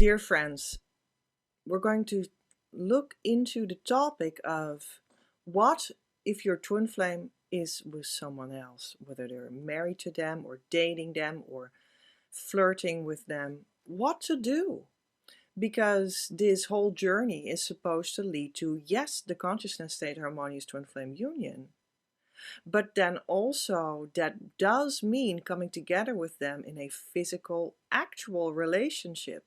Dear friends, we're going to look into the topic of what if your twin flame is with someone else, whether they're married to them or dating them or flirting with them, what to do. Because this whole journey is supposed to lead to, yes, the consciousness state harmonious twin flame union. But then also that does mean coming together with them in a physical, actual relationship.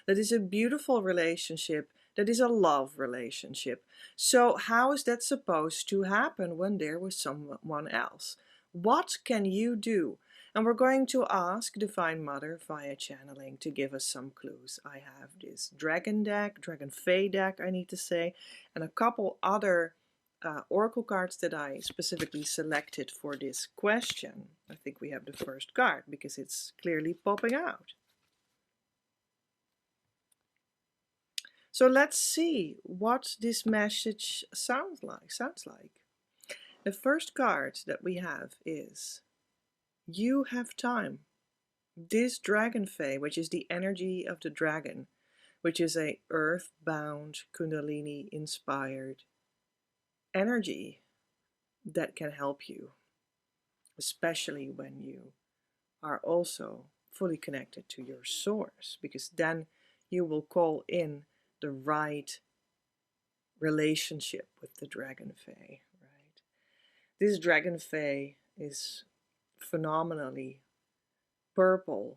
That is a beautiful relationship. That is a love relationship. So how is that supposed to happen when they're with someone else? What can you do? And we're going to ask Divine Mother via channeling to give us some clues. I have this dragon deck, dragon fae deck, I need to say, and a couple other oracle cards that I specifically selected for this question. I think we have the first card because it's clearly popping out. So let's see what this message sounds like. The first card that we have is you have time. This dragon fae, which is the energy of the dragon, which is a earth-bound, kundalini inspired energy that can help you, especially when you are also fully connected to your source, because then you will call in the right relationship with the dragon fae, right? This dragon fae is phenomenally purple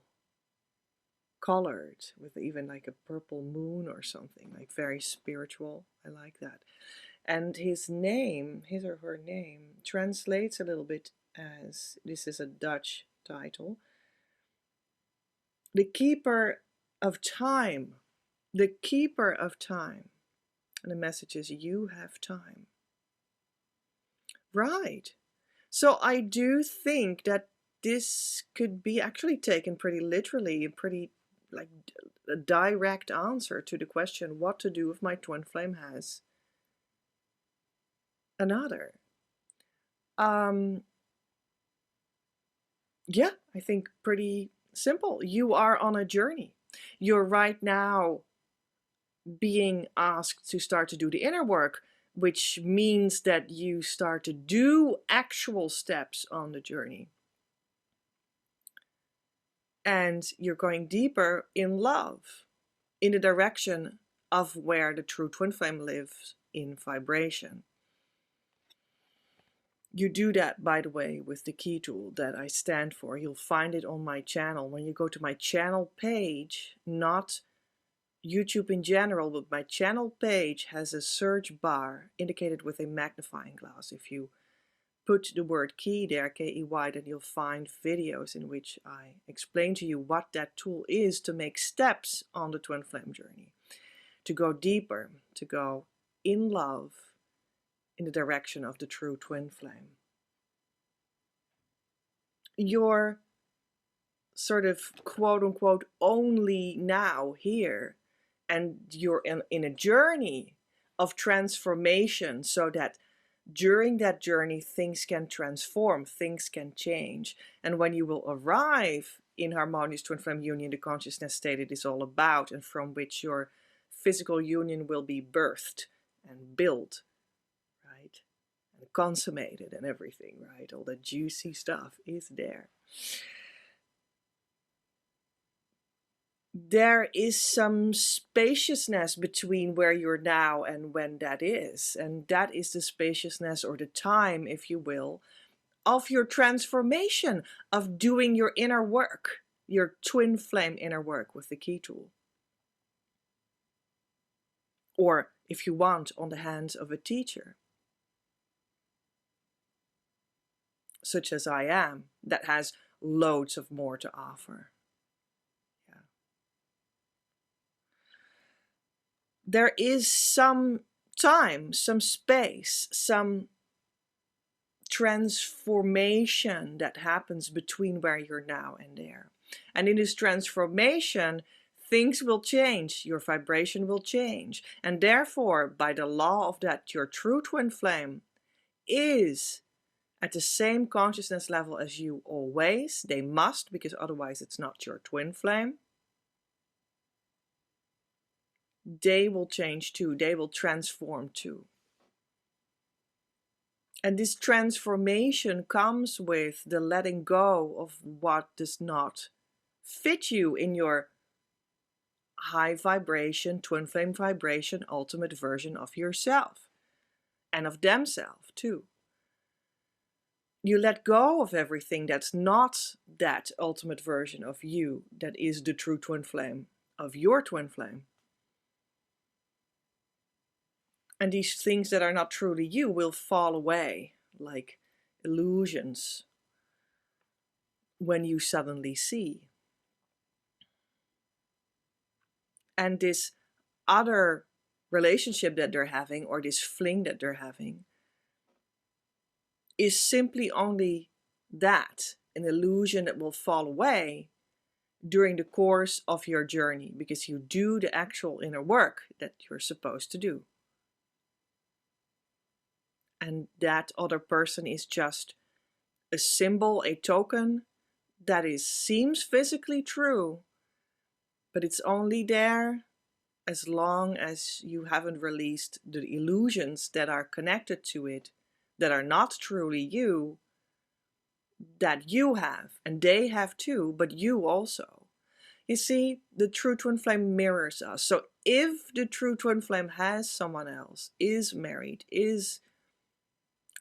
colored, with even like a purple moon or something, like very spiritual. I like that. And his name, his or her name, translates a little bit as, this is a Dutch title, the keeper of time. The keeper of time. And the message is, you have time. Right. So I do think that this could be actually taken pretty literally, pretty like a direct answer to the question what to do if my twin flame has another. Yeah, I think pretty simple. You are on a journey. You're right now being asked to start to do the inner work, which means that you start to do actual steps on the journey. And you're going deeper in love, in the direction of where the true twin flame lives, in vibration. You do that, by the way, with the key tool that I stand for. You'll find it on my channel. When you go to my channel page, not YouTube in general, but my channel page has a search bar indicated with a magnifying glass. If you put the word key there, K-E-Y, then you'll find videos in which I explain to you what that tool is to make steps on the twin flame journey, to go deeper, to go in love in the direction of the true twin flame. You're sort of quote unquote only now here, and you're in a journey of transformation, so that during that journey things can transform, things can change. And when you will arrive in harmonious twin flame union, the consciousness state it is all about, and from which your physical union will be birthed and built, right, and consummated and everything, right, all the juicy stuff is there. There is some spaciousness between where you're now and when that is. And that is the spaciousness, or the time, if you will, of your transformation, of doing your inner work, your twin flame inner work with the key tool. Or, if you want, on the hands of a teacher, such as I am, that has loads of more to offer. There is some time, some space, some transformation that happens between where you're now and there. And in this transformation, things will change, your vibration will change. And therefore, by the law of that, your true twin flame is at the same consciousness level as you always. They must, because otherwise it's not your twin flame. they will change too. They will transform too. And this transformation comes with the letting go of what does not fit you in your high vibration, twin flame vibration, ultimate version of yourself and of themselves too. You let go of everything that's not that ultimate version of you, that is the true twin flame of your twin flame. And these things that are not truly you will fall away like illusions when you suddenly see. And this other relationship that they're having, or this fling that they're having, is simply only that, an illusion that will fall away during the course of your journey, because you do the actual inner work that you're supposed to do. And that other person is just a symbol, a token that seems physically true, but it's only there as long as you haven't released the illusions that are connected to it, that are not truly you, that you have, and they have too, but you also. You see, the true twin flame mirrors us. So if the true twin flame has someone else, is married, is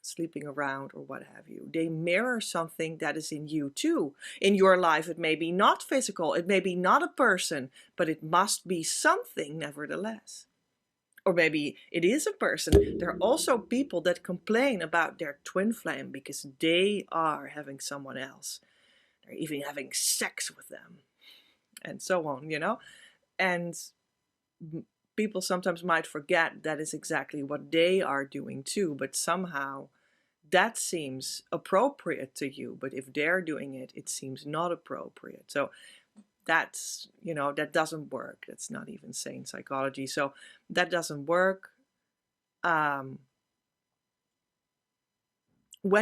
sleeping around or what have you, they mirror something that is in you too. In your life, it may be not physical, it may be not a person, but it must be something nevertheless. Or maybe it is a person. There are also people that complain about their twin flame because they are having someone else. They're even having sex with them and so on, you know. And people sometimes might forget that is exactly what they are doing too, but somehow that seems appropriate to you. But if they're doing it, it seems not appropriate. So that's, you know, that doesn't work. That's not even sane psychology. So that doesn't work. When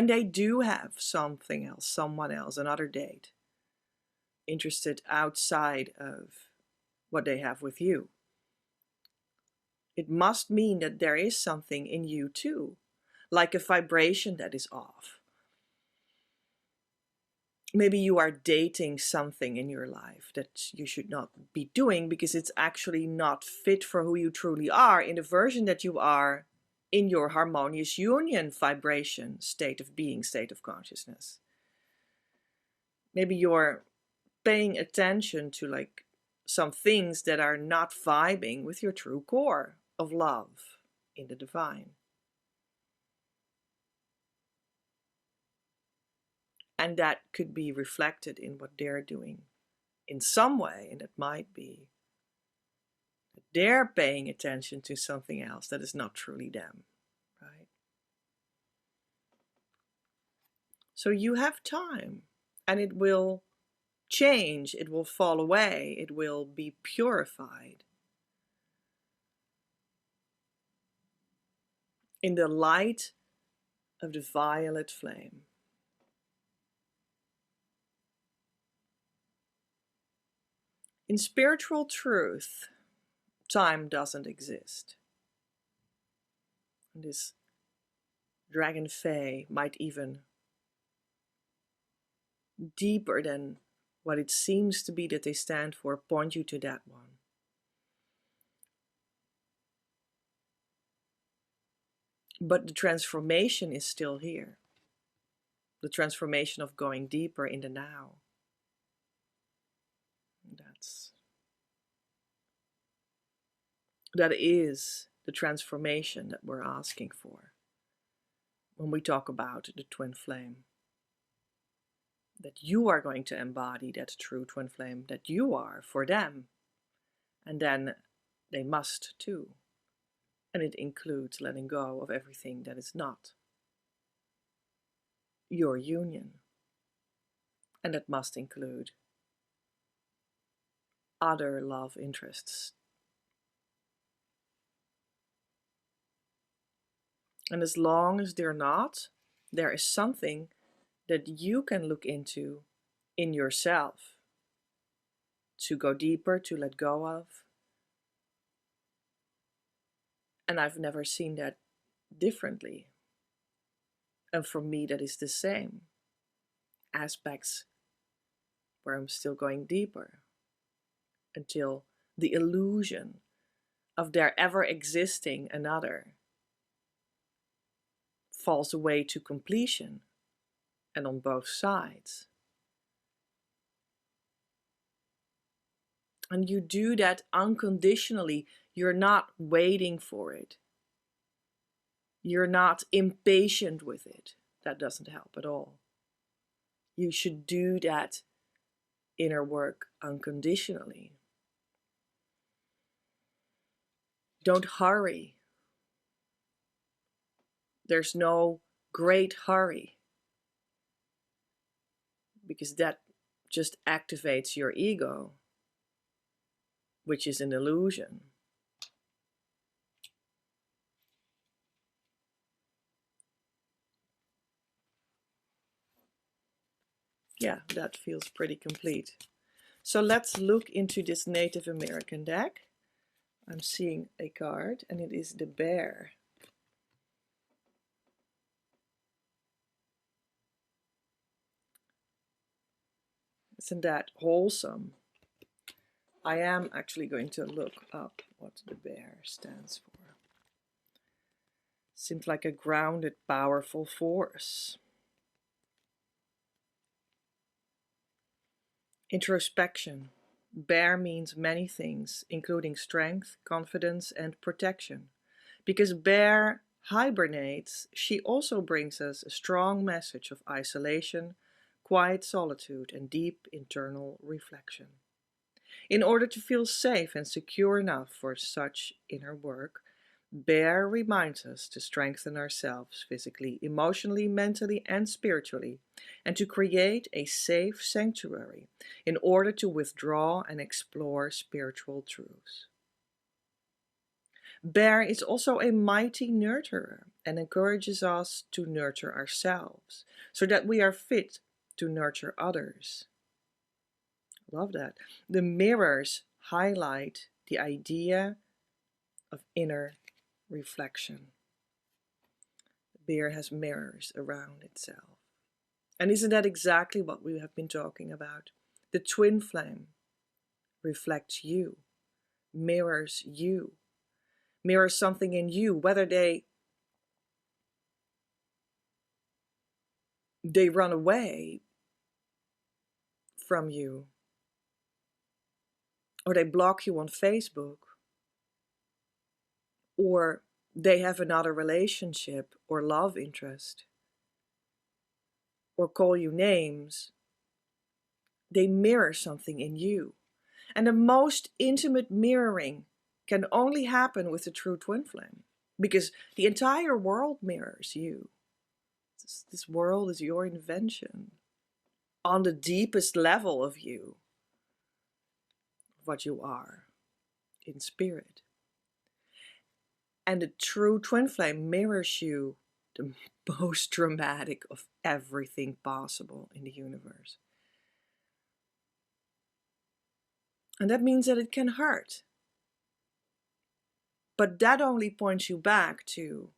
they do have something else, someone else, another date, interested outside of what they have with you, it must mean that there is something in you too, like a vibration that is off. Maybe you are dating something in your life that you should not be doing because it's actually not fit for who you truly are, in the version that you are in your harmonious union vibration, state of being, state of consciousness. Maybe you're paying attention to like some things that are not vibing with your true core of love in the divine. And that could be reflected in what they're doing in some way, and it might be that they're paying attention to something else that is not truly them, right? So you have time, and it will change, it will fall away, it will be purified in the light of the violet flame. In spiritual truth, time doesn't exist. And this dragon fae might even deeper than what it seems to be that they stand for point you to that one. But the transformation is still here. The transformation of going deeper in the now. That is the transformation that we're asking for when we talk about the twin flame. That you are going to embody that true twin flame that you are for them. And then they must too. And it includes letting go of everything that is not your union. And that must include other love interests. And as long as they're not, there is something that you can look into in yourself to go deeper, to let go of, And I've never seen that differently. And for me, that is the same. Aspects where I'm still going deeper until the illusion of there ever existing another falls away to completion, and on both sides. And you do that unconditionally. You're not waiting for it. You're not impatient with it. That doesn't help at all. You should do that inner work unconditionally. Don't hurry. There's no great hurry, because that just activates your ego, which is an illusion. Yeah, that feels pretty complete. So let's look into this Native American deck. I'm seeing a card, and it is the bear. Isn't that wholesome? I am actually going to look up what the bear stands for. Seems like a grounded, powerful force. Introspection. Bear means many things, including strength, confidence, and protection. Because bear hibernates, she also brings us a strong message of isolation, quiet solitude, and deep internal reflection. In order to feel safe and secure enough for such inner work, Bear reminds us to strengthen ourselves physically, emotionally, mentally, and spiritually, and to create a safe sanctuary in order to withdraw and explore spiritual truths. Bear is also a mighty nurturer and encourages us to nurture ourselves so that we are fit to nurture others. Love that. The mirrors highlight the idea of inner reflection. The bear has mirrors around itself. And isn't that exactly what we have been talking about? The twin flame reflects you, mirrors something in you, whether they run away from you, or they block you on Facebook, or they have another relationship or love interest, or call you names. They mirror something in you. And the most intimate mirroring can only happen with the true twin flame, because the entire world mirrors you. This world is your invention on the deepest level of you, what you are in spirit. And the true twin flame mirrors you, the most dramatic of everything possible in the universe. And that means that it can hurt. But that only points you back to,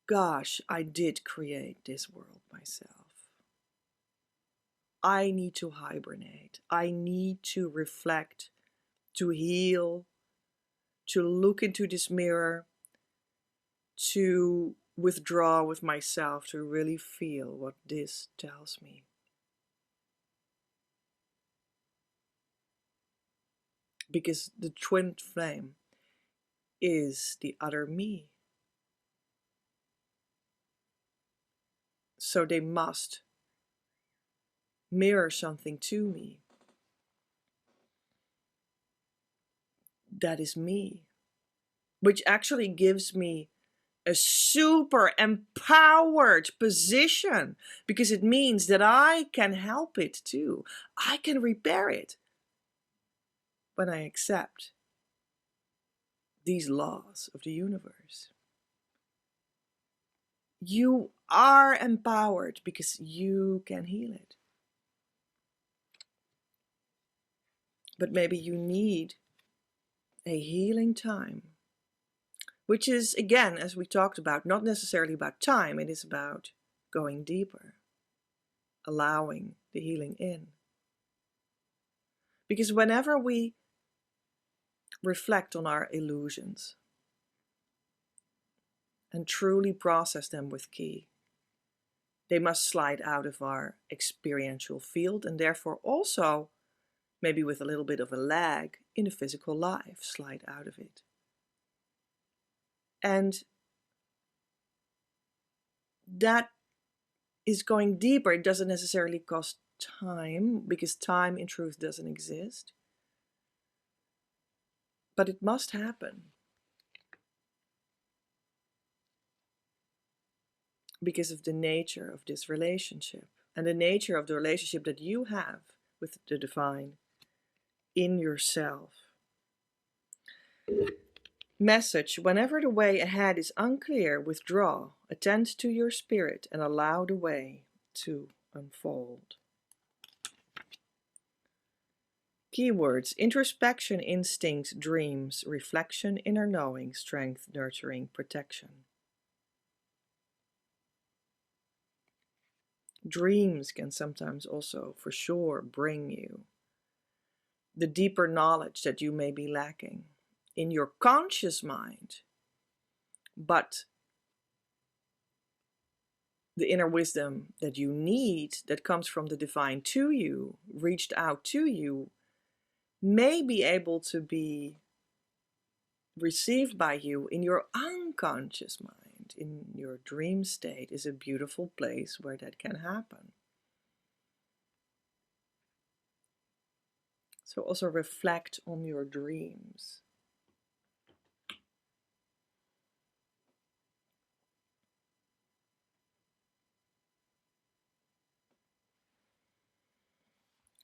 gosh, I did create this world myself. I need to hibernate. I need to reflect, to heal, to look into this mirror, to withdraw with myself, to really feel what this tells me. Because the twin flame is the other me. So they must mirror something to me. That is me. Which actually gives me a super empowered position, because it means that I can help it too. I can repair it when I accept these laws of the universe. You are empowered because you can heal it. But maybe you need a healing time which is, again, as we talked about, not necessarily about time. It is about going deeper, allowing the healing in. Because whenever we reflect on our illusions and truly process them with ki, they must slide out of our experiential field, and therefore also, maybe with a little bit of a lag, in the physical life, slide out of it. And that is going deeper. It doesn't necessarily cost time, because time in truth doesn't exist. But it must happen. Because of the nature of this relationship and the nature of the relationship that you have with the divine in yourself. Message: whenever the way ahead is unclear, withdraw, attend to your spirit, and allow the way to unfold. Keywords: introspection, instinct, dreams, reflection, inner knowing, strength, nurturing, protection. Dreams can sometimes also, for sure, bring you the deeper knowledge that you may be lacking in your conscious mind, but the inner wisdom that you need, that comes from the divine to you, reached out to you, may be able to be received by you in your unconscious mind. In your dream state is a beautiful place where that can happen. So also reflect on your dreams.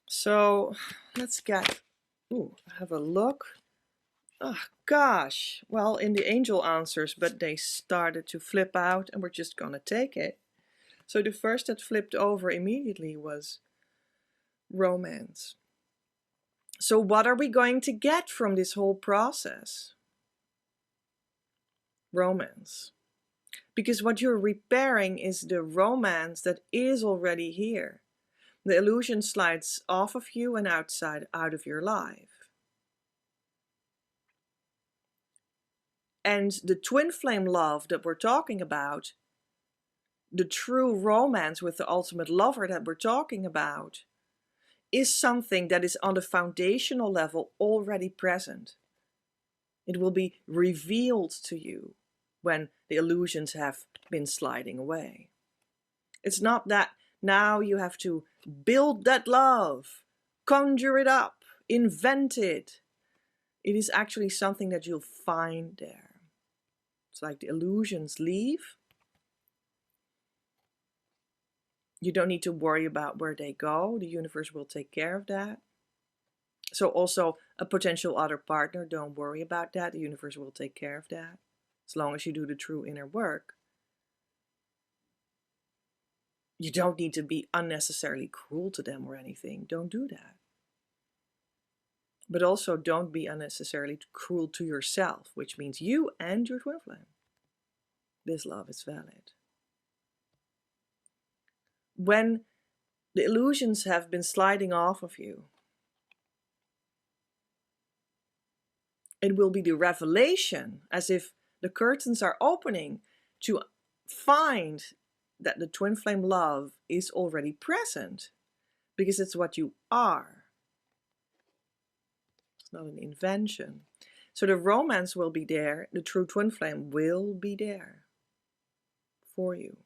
So let's have a look. Oh gosh, well, in the angel answers, but they started to flip out and we're just gonna take it. So the first that flipped over immediately was romance. So what are we going to get from this whole process? Romance. Because what you're repairing is the romance that is already here. The illusion slides off of you and out of your life. And the twin flame love that we're talking about, the true romance with the ultimate lover that we're talking about, is something that is on the foundational level already present. It will be revealed to you when the illusions have been sliding away. It's not that now you have to build that love, conjure it up, invent it. It is actually something that you'll find there. It's like the illusions leave. You don't need to worry about where they go. The universe will take care of that. So also a potential other partner, don't worry about that. The universe will take care of that. As long as you do the true inner work. You don't need to be unnecessarily cruel to them or anything. Don't do that. But also don't be unnecessarily cruel to yourself, which means you and your twin flame. This love is valid. When the illusions have been sliding off of you, it will be the revelation, as if the curtains are opening, to find that the twin flame love is already present, because it's what you are. It's not an invention. So the romance will be there, the true twin flame will be there for you.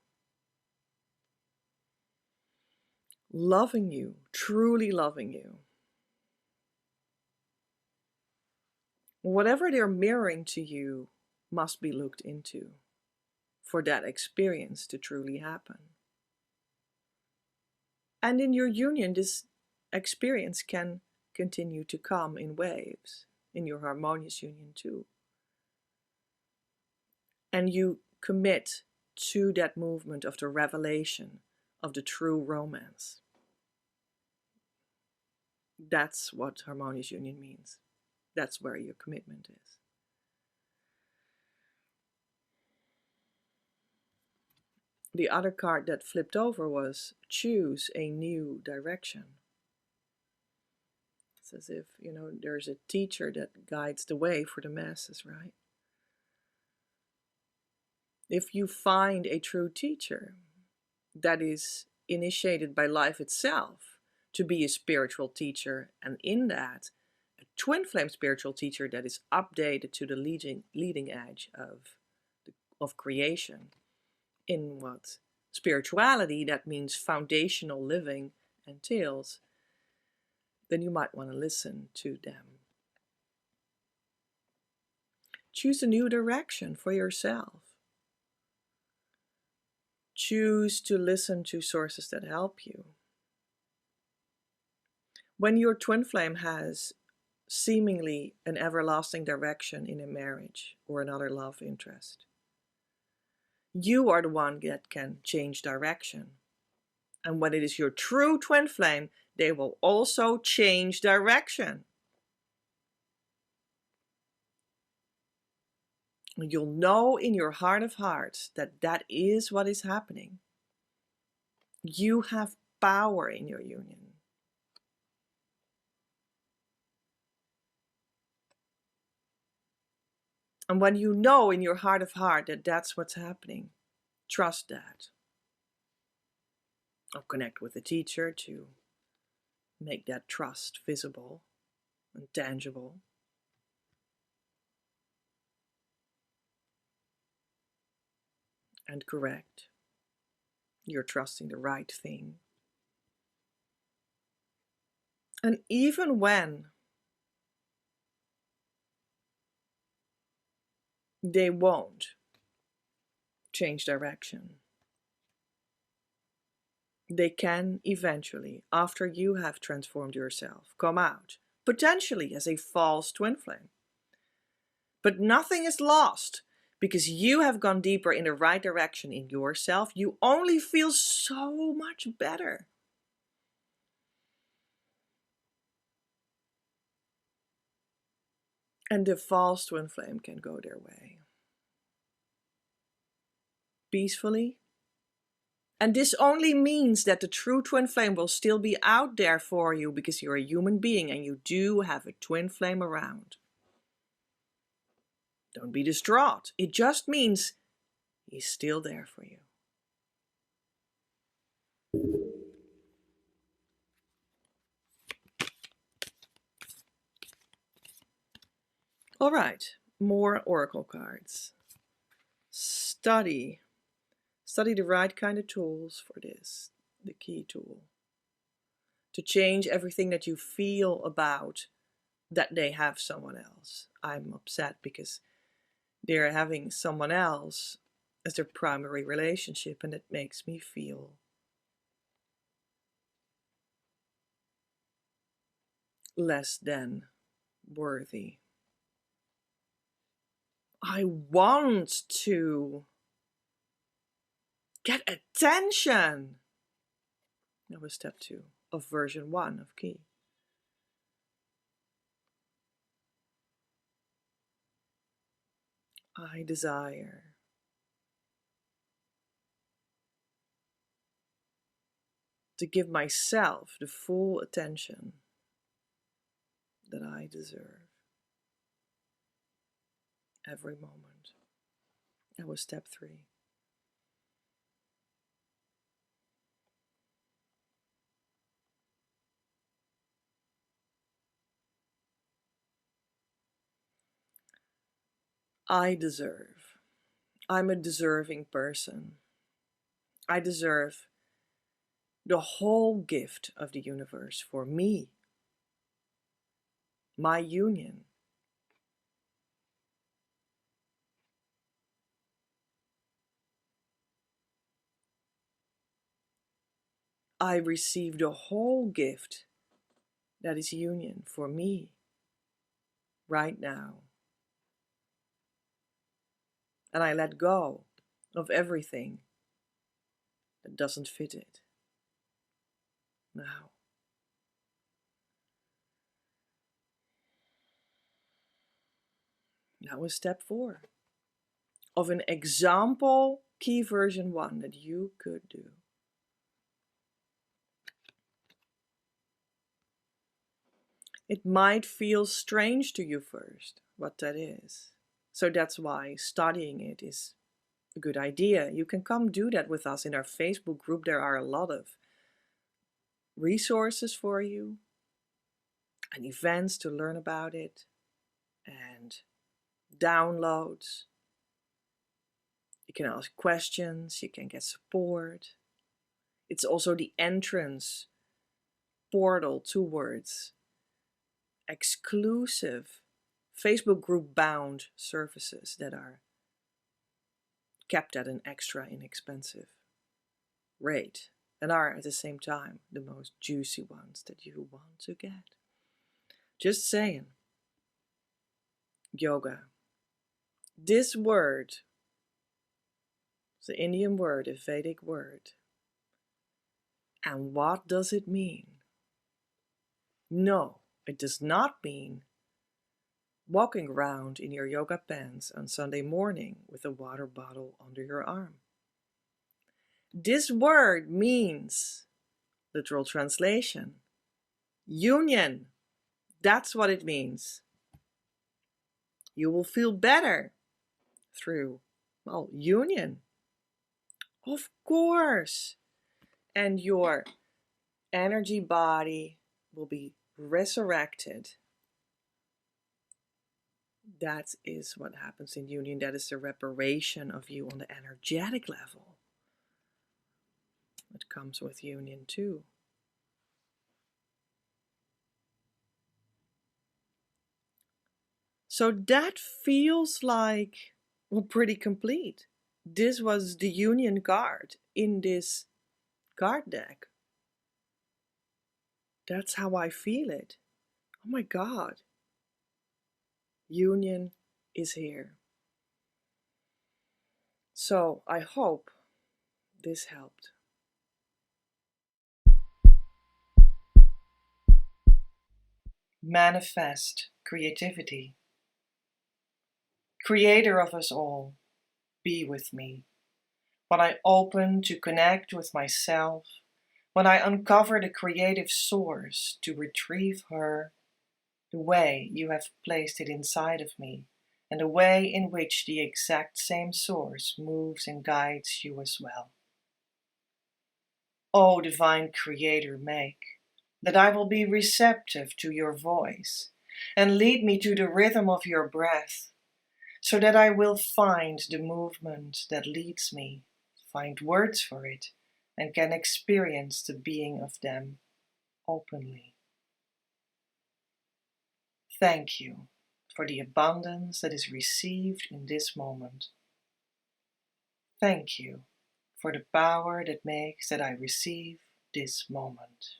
Loving you, truly loving you. Whatever they're mirroring to you must be looked into for that experience to truly happen. And in your union, this experience can continue to come in waves, in your harmonious union too. And you commit to that movement of the revelation of the true romance. That's what harmonious union means. That's where your commitment is. The other card that flipped over was choose a new direction. It's as if, there's a teacher that guides the way for the masses, right? If you find a true teacher that is initiated by life itself to be a spiritual teacher, and in that, a twin flame spiritual teacher that is updated to the leading edge of creation, in what spirituality, that means foundational living, entails, then you might want to listen to them. Choose a new direction for yourself. Choose to listen to sources that help you. When your twin flame has seemingly an everlasting direction in a marriage or another love interest, you are the one that can change direction. And when it is your true twin flame, they will also change direction. You'll know in your heart of hearts that that is what is happening. You have power in your union. And when you know in your heart of heart that that's what's happening, trust that. Or connect with the teacher to make that trust visible and tangible. And correct. You're trusting the right thing. And even when they won't change direction, they can eventually, after you have transformed yourself, come out, potentially as a false twin flame. But nothing is lost, because you have gone deeper in the right direction in yourself. You only feel so much better. And the false twin flame can go their way. Peacefully. And this only means that the true twin flame will still be out there for you, because you're a human being and you do have a twin flame around. Don't be distraught. It just means he's still there for you. All right, more oracle cards. Study the right kind of tools for this, the key tool. To change everything that you feel about that they have someone else. I'm upset because they're having someone else as their primary relationship, and it makes me feel less than worthy. I want to get attention. That was step 2 of version 1 of Key. I desire to give myself the full attention that I deserve every moment. That was step 3. I deserve. I'm a deserving person. I deserve the whole gift of the universe for me, my union. I receive the whole gift that is union for me right now. And I let go of everything that doesn't fit it now. That was step 4 of an example Key version 1 that you could do. It might feel strange to you first what that is. So that's why studying it is a good idea. You can come do that with us in our Facebook group. There are a lot of resources for you and events to learn about it and downloads. You can ask questions, you can get support. It's also the entrance portal towards exclusive Facebook group bound services that are kept at an extra inexpensive rate and are at the same time the most juicy ones that you want to get. Just saying. Yoga. This word, the Indian word, a Vedic word. And what does it mean? No, it does not mean walking around in your yoga pants on Sunday morning with a water bottle under your arm. This word means, literal translation, union. That's what it means. You will feel better through, well, union. Of course. And your energy body will be resurrected. That is what happens in union. That is the reparation of you on the energetic level. It comes with union too. So that feels like, well, pretty complete. This was the union card in this card deck. That's how I feel it. Oh my God. Union is here. So I hope this helped. Manifest creativity. Creator of us all, be with me. When I open to connect with myself, when I uncover the creative source to retrieve her, the way you have placed it inside of me, and the way in which the exact same source moves and guides you as well. O divine Creator, make that I will be receptive to your voice and lead me to the rhythm of your breath, so that I will find the movement that leads me, find words for it, and can experience the being of them openly. Thank you for the abundance that is received in this moment. Thank you for the power that makes that I receive this moment.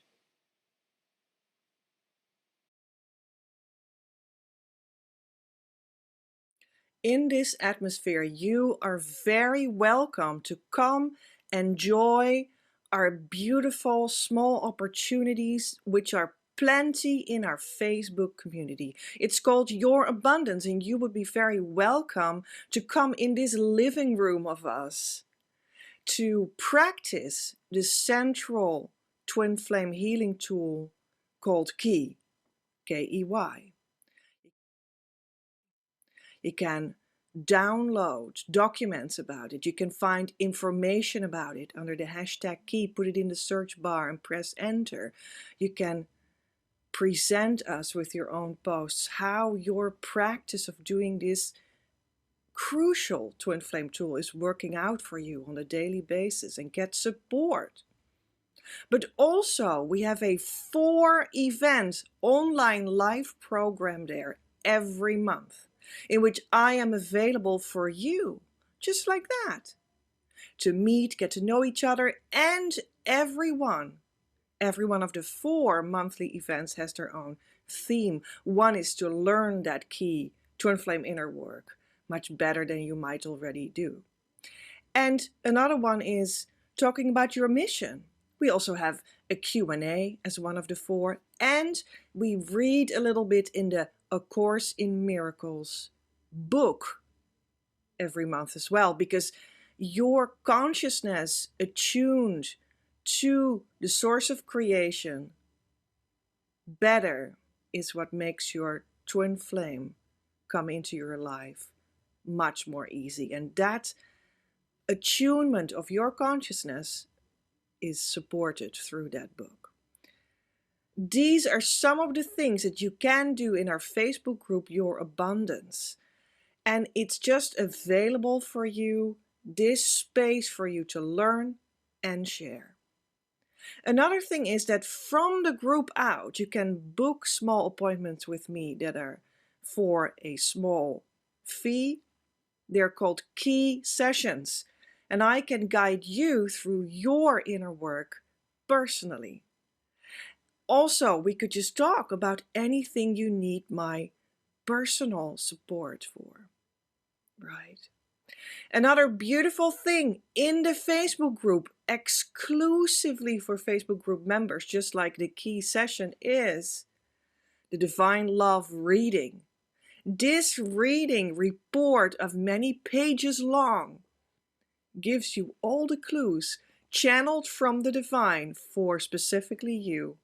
In this atmosphere, you are very welcome to come enjoy our beautiful small opportunities, which are plenty in our Facebook community. It's called Your Abundance, and you would be very welcome to come in this living room of us to practice the central twin flame healing tool called Key, K-E-Y. You can download documents about it. You can find information about it under the hashtag Key. Put it in the search bar and press enter. You can present us with your own posts how your practice of doing this crucial twin flame tool is working out for you on a daily basis and get support. But also we have a 4-event online live program there every month in which I am available for you, just like that, to meet, get to know each other, and every one of the 4 monthly events has their own theme. One is to learn that key twin flame inner work much better than you might already do. And another one is talking about your mission. We also have a Q&A as one of the 4, and we read a little bit in the A Course in Miracles book every month as well, because your consciousness attuned to the source of creation better is what makes your twin flame come into your life much more easy. And that attunement of your consciousness is supported through that book. These are some of the things that you can do in our Facebook group, Your Abundance. And it's just available for you, this space for you to learn and share. Another thing is that from the group out, you can book small appointments with me that are for a small fee. They're called key sessions, and I can guide you through your inner work personally. Also, we could just talk about anything you need my personal support for, right? Another beautiful thing in the Facebook group, exclusively for Facebook group members, just like the key session, is the Divine Love reading. This reading report of many pages long gives you all the clues channeled from the divine for specifically you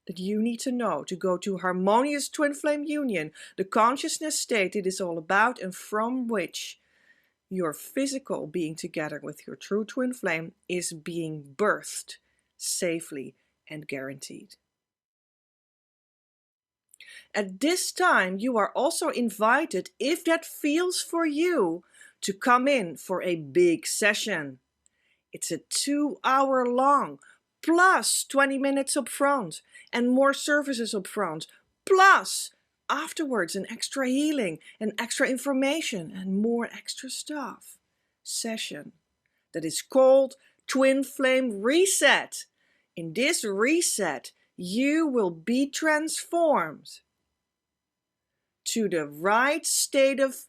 that you need to know to go to harmonious twin flame union, the consciousness state it is all about, and from which your physical being together with your true twin flame is being birthed safely and guaranteed. At this time, you are also invited, if that feels for you, to come in for a big session. It's a 2-hour long, plus 20 minutes up front, and more services up front, plus afterwards an extra healing and extra information and more extra stuff session that is called Twin Flame Reset. In this reset, you will be transformed to the right state of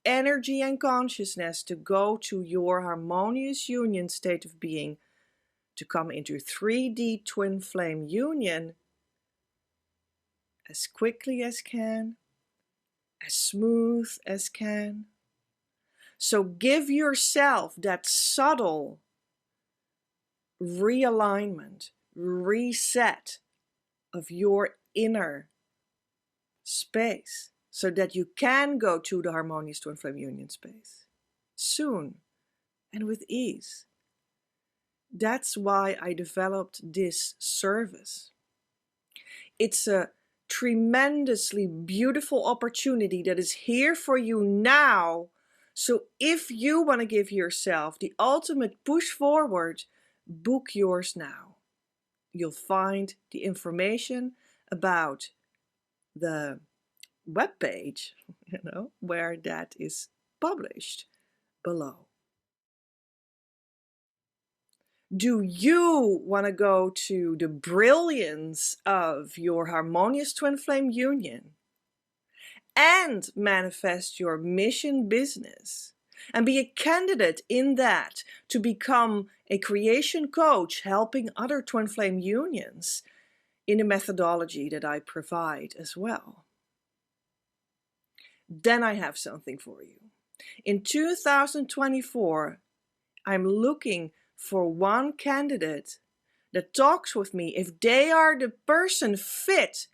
energy and consciousness to go to your harmonious union state of being, to come into 3D twin flame union as quickly as can, as smooth as can. So give yourself that subtle realignment, reset of your inner space so that you can go to the harmonious twin flame union space soon and with ease. That's why I developed this service. It's a tremendously beautiful opportunity that is here for you now. So if you want to give yourself the ultimate push forward, book yours now. You'll find the information about the webpage, where that is published below. Do you want to go to the brilliance of your harmonious twin flame union and manifest your mission business and be a candidate in that to become a creation coach helping other twin flame unions in the methodology that I provide as well? Then I have something for you. In 2024, I'm looking for one candidate that talks with me if they are the person fit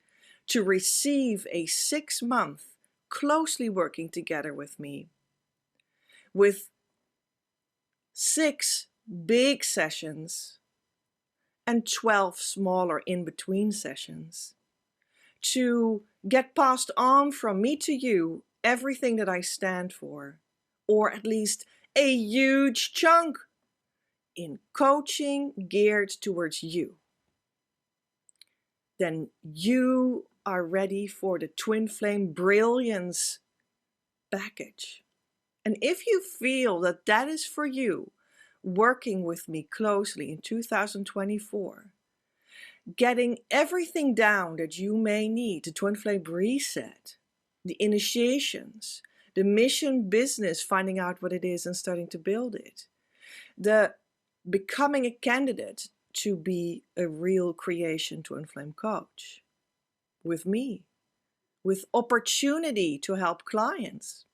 to receive a 6-month closely working together with me, with 6 big sessions and 12 smaller in-between sessions, to get passed on from me to you everything that I stand for, or at least a huge chunk in coaching geared towards you. Then you are ready for the Twin Flame Brilliance package. And if you feel that that is for you, working with me closely in 2024, getting everything down that you may need, the Twin Flame Reset, the initiations, the mission business, finding out what it is and starting to build it, the becoming a candidate to be a real creation twin flame coach with me, with opportunity to help clients,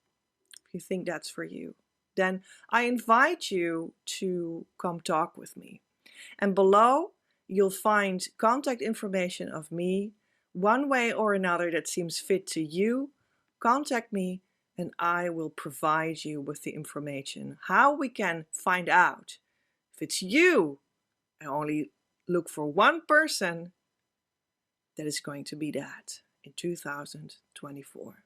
if you think that's for you. then I invite you to come talk with me. And below, you'll find contact information of me. One way or another that seems fit to you, contact me and I will provide you with the information. How we can find out if it's you, I only look for one person that is going to be that in 2024.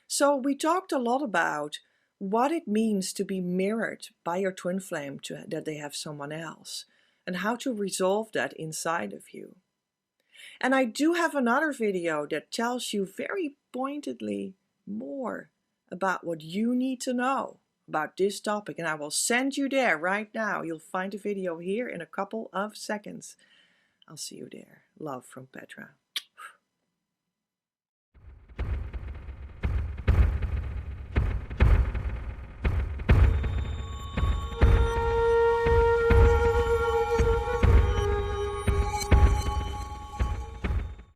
So we talked a lot about what it means to be mirrored by your twin flame, that they have someone else, and how to resolve that inside of you. And I do have another video that tells you very pointedly more about what you need to know about this topic, and I will send you there right now. You'll find the video here in a couple of seconds. I'll see you there. Love from Petra.